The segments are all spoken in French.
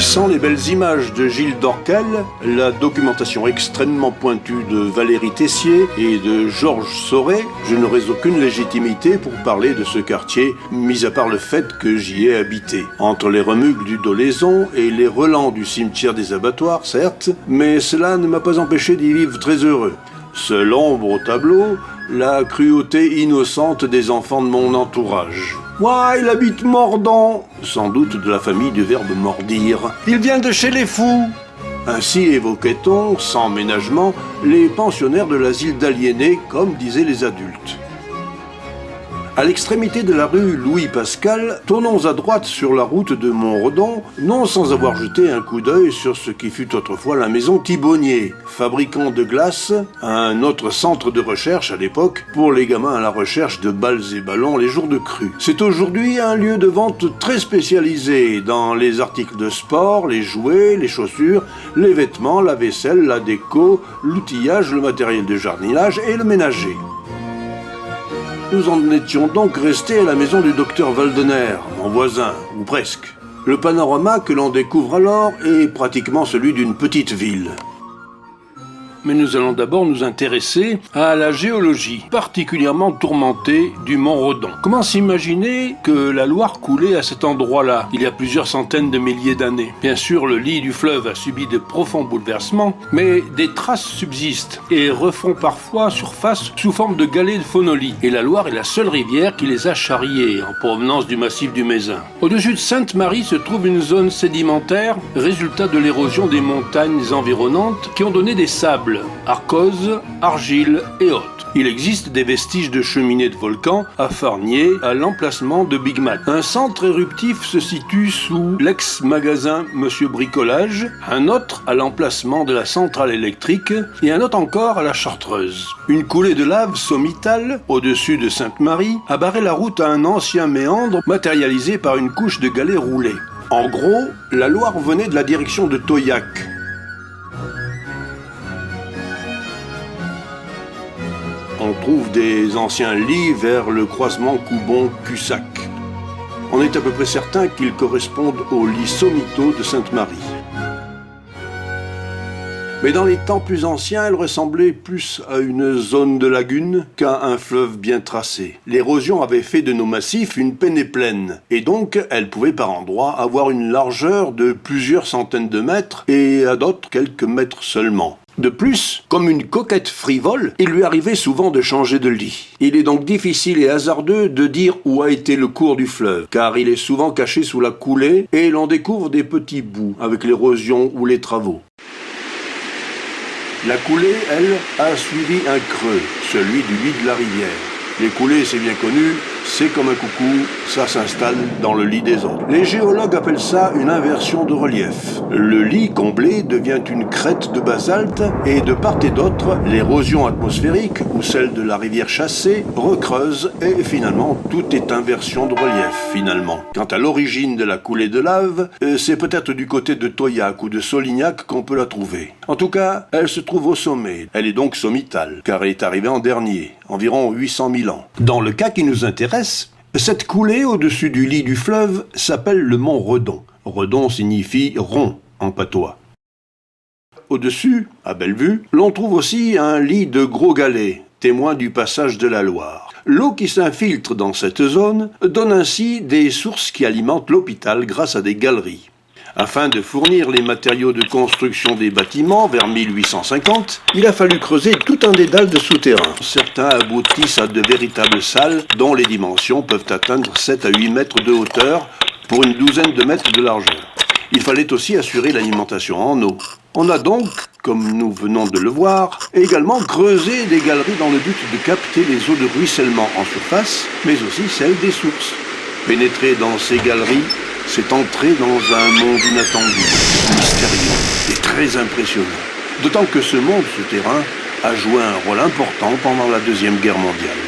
Sans les belles images de Gilles Dorquel, la documentation extrêmement pointue de Valérie Tessier et de Georges Sauret, je n'aurais aucune légitimité pour parler de ce quartier, mis à part le fait que j'y ai habité. Entre les remuques du Dolaison et les relents du cimetière des abattoirs, certes, mais cela ne m'a pas empêché d'y vivre très heureux. Seul ombre au tableau, la cruauté innocente des enfants de mon entourage. Ouah, il habite Mordant, sans doute de la famille du verbe mordir. Il vient de chez les fous. Ainsi évoquait-on, sans ménagement, les pensionnaires de l'asile d'aliénés, comme disaient les adultes. À l'extrémité de la rue Louis-Pascal, tournons à droite sur la route de Montredon, non sans avoir jeté un coup d'œil sur ce qui fut autrefois la maison Thibonnier, fabricant de glace, un autre centre de recherche à l'époque pour les gamins à la recherche de balles et ballons les jours de crue. C'est aujourd'hui un lieu de vente très spécialisé dans les articles de sport, les jouets, les chaussures, les vêtements, la vaisselle, la déco, l'outillage, le matériel de jardinage et le ménager. Nous en étions donc restés à la maison du docteur Waldener, mon voisin, ou presque. Le panorama que l'on découvre alors est pratiquement celui d'une petite ville. Mais nous allons d'abord nous intéresser à la géologie, particulièrement tourmentée du Mont Redon. Comment s'imaginer que la Loire coulait à cet endroit-là, il y a plusieurs centaines de milliers d'années? Bien sûr, le lit du fleuve a subi de profonds bouleversements, mais des traces subsistent et refont parfois surface sous forme de galets de phonolie. Et la Loire est la seule rivière qui les a charriés en provenance du massif du Mézin. Au-dessus de Sainte-Marie se trouve une zone sédimentaire, résultat de l'érosion des montagnes environnantes qui ont donné des sables, arkose, argile et autres. Il existe des vestiges de cheminées de volcans à Farnier, à l'emplacement de Big Mac. Un centre éruptif se situe sous l'ex-magasin Monsieur Bricolage, un autre à l'emplacement de la centrale électrique et un autre encore à la Chartreuse. Une coulée de lave sommitale, au-dessus de Sainte-Marie, a barré la route à un ancien méandre matérialisé par une couche de galets roulés. En gros, la Loire venait de la direction de Toyac. On trouve des anciens lits vers le croisement Coubon-Cussac. On est à peu près certain qu'ils correspondent aux lits sommitaux de Sainte-Marie. Mais dans les temps plus anciens, elle ressemblait plus à une zone de lagune qu'à un fleuve bien tracé. L'érosion avait fait de nos massifs une pénéplaine, et donc elle pouvait par endroits avoir une largeur de plusieurs centaines de mètres, et à d'autres quelques mètres seulement. De plus, comme une coquette frivole, il lui arrivait souvent de changer de lit. Il est donc difficile et hasardeux de dire où a été le cours du fleuve, car il est souvent caché sous la coulée et l'on découvre des petits bouts avec l'érosion ou les travaux. La coulée, elle, a suivi un creux, celui du lit de la rivière. Les coulées, c'est bien connu, c'est comme un coucou, ça s'installe dans le lit des autres. Les géologues appellent ça une inversion de relief. Le lit comblé devient une crête de basalte et de part et d'autre, l'érosion atmosphérique ou celle de la rivière chassée recreuse et finalement tout est inversion de relief finalement. Quant à l'origine de la coulée de lave, c'est peut-être du côté de Toyac ou de Solignac qu'on peut la trouver. En tout cas, elle se trouve au sommet. Elle est donc sommitale, car elle est arrivée en dernier, environ 800 000 ans. Dans le cas qui nous intéresse, cette coulée au-dessus du lit du fleuve s'appelle le mont Redon. Redon signifie rond en patois. Au-dessus, à belle vue, l'on trouve aussi un lit de gros galets, témoin du passage de la Loire. L'eau qui s'infiltre dans cette zone donne ainsi des sources qui alimentent l'hôpital grâce à des galeries. Afin de fournir les matériaux de construction des bâtiments vers 1850, il a fallu creuser tout un dédale de souterrains. Certains aboutissent à de véritables salles dont les dimensions peuvent atteindre 7 à 8 mètres de hauteur pour une douzaine de mètres de largeur. Il fallait aussi assurer l'alimentation en eau. On a donc, comme nous venons de le voir, également creusé des galeries dans le but de capter les eaux de ruissellement en surface, mais aussi celles des sources. Pénétrer dans ces galeries, c'est entrer dans un monde inattendu, mystérieux et très impressionnant. D'autant que ce monde souterrain a joué un rôle important pendant la Deuxième Guerre mondiale.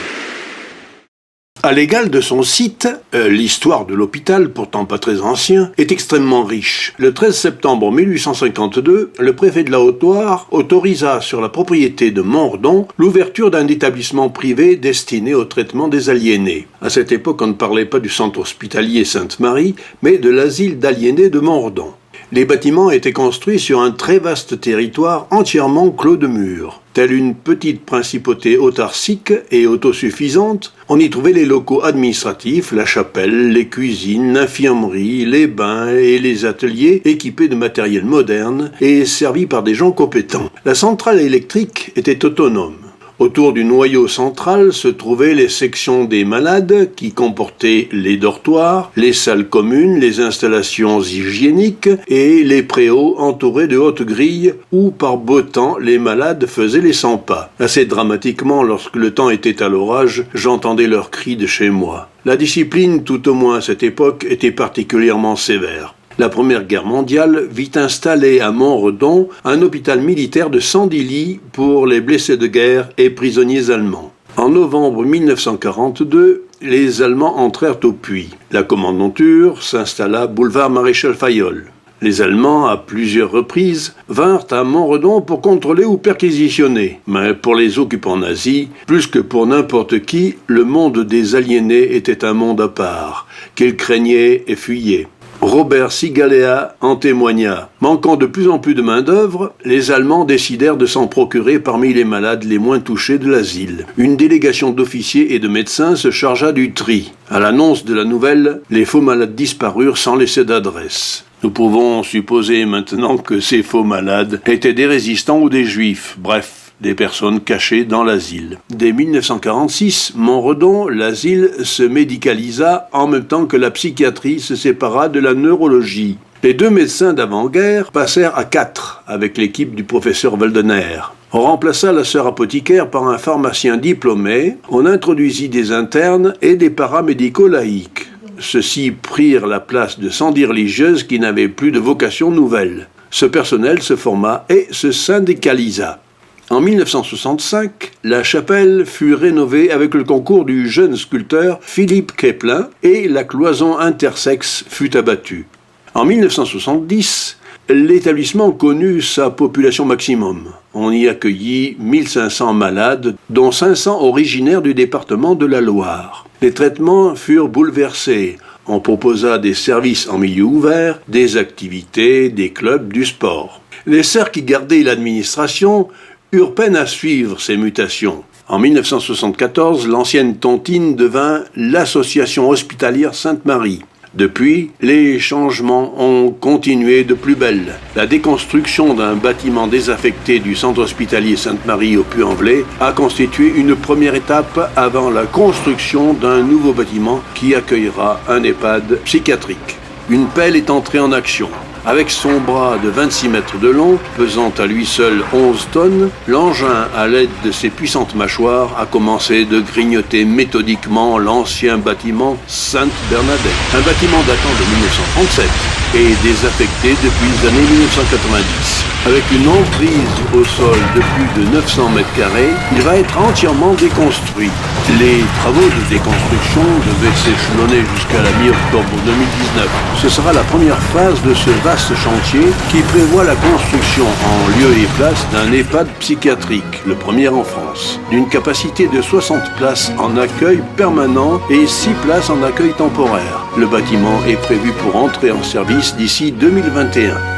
À l'égal de son site, l'histoire de l'hôpital, pourtant pas très ancien, est extrêmement riche. Le 13 septembre 1852, le préfet de la Haute-Loire autorisa sur la propriété de Montredon l'ouverture d'un établissement privé destiné au traitement des aliénés. À cette époque, on ne parlait pas du centre hospitalier Sainte-Marie, mais de l'asile d'aliénés de Montredon. Les bâtiments étaient construits sur un très vaste territoire entièrement clos de murs. Telle une petite principauté autarcique et autosuffisante, on y trouvait les locaux administratifs, la chapelle, les cuisines, l'infirmerie, les bains et les ateliers équipés de matériel moderne et servis par des gens compétents. La centrale électrique était autonome. Autour du noyau central se trouvaient les sections des malades qui comportaient les dortoirs, les salles communes, les installations hygiéniques et les préaux entourés de hautes grilles où, par beau temps, les malades faisaient les 100 pas. Assez dramatiquement, lorsque le temps était à l'orage, j'entendais leurs cris de chez moi. La discipline, tout au moins à cette époque, était particulièrement sévère. La Première Guerre mondiale vit installer à Montredon un hôpital militaire de 110 lits pour les blessés de guerre et prisonniers allemands. En novembre 1942, les Allemands entrèrent au Puy. La commandanture s'installa boulevard Maréchal Fayol. Les Allemands, à plusieurs reprises, vinrent à Montredon pour contrôler ou perquisitionner. Mais pour les occupants nazis, plus que pour n'importe qui, le monde des aliénés était un monde à part, qu'ils craignaient et fuyaient. Robert Sigalea en témoigna. Manquant de plus en plus de main-d'œuvre, les Allemands décidèrent de s'en procurer parmi les malades les moins touchés de l'asile. Une délégation d'officiers et de médecins se chargea du tri. À l'annonce de la nouvelle, les faux malades disparurent sans laisser d'adresse. Nous pouvons supposer maintenant que ces faux malades étaient des résistants ou des juifs, bref, des personnes cachées dans l'asile. Dès 1946, Montredon, l'asile se médicalisa en même temps que la psychiatrie se sépara de la neurologie. Les deux médecins d'avant-guerre passèrent à 4 avec l'équipe du professeur Waldener. On remplaça la sœur apothicaire par un pharmacien diplômé, on introduisit des internes et des paramédicaux laïcs. Ceux-ci prirent la place de 110 religieuses qui n'avaient plus de vocation nouvelle. Ce personnel se forma et se syndicalisa. En 1965, la chapelle fut rénovée avec le concours du jeune sculpteur Philippe Keplin et la cloison intersexe fut abattue. En 1970, l'établissement connut sa population maximum. On y accueillit 1500 malades, dont 500 originaires du département de la Loire. Les traitements furent bouleversés. On proposa des services en milieu ouvert, des activités, des clubs, du sport. Les serfs qui gardaient l'administration eurent peine à suivre ces mutations. En 1974, l'ancienne tontine devint l'Association hospitalière Sainte-Marie. Depuis, les changements ont continué de plus belle. La déconstruction d'un bâtiment désaffecté du centre hospitalier Sainte-Marie au Puy-en-Velay a constitué une première étape avant la construction d'un nouveau bâtiment qui accueillera un EHPAD psychiatrique. Une pelle est entrée en action. Avec son bras de 26 mètres de long, pesant à lui seul 11 tonnes, l'engin, à l'aide de ses puissantes mâchoires, a commencé de grignoter méthodiquement l'ancien bâtiment Sainte-Bernadette. Un bâtiment datant de 1937 et désaffecté depuis les années 1990. Avec une emprise au sol de plus de 900 mètres carrés, il va être entièrement déconstruit. Les travaux de déconstruction devaient s'échelonner jusqu'à la mi-octobre 2019. Ce sera la première phase de ce vaste chantier qui prévoit la construction en lieu et place d'un EHPAD psychiatrique, le premier en France, d'une capacité de 60 places en accueil permanent et 6 places en accueil temporaire. Le bâtiment est prévu pour entrer en service d'ici 2021.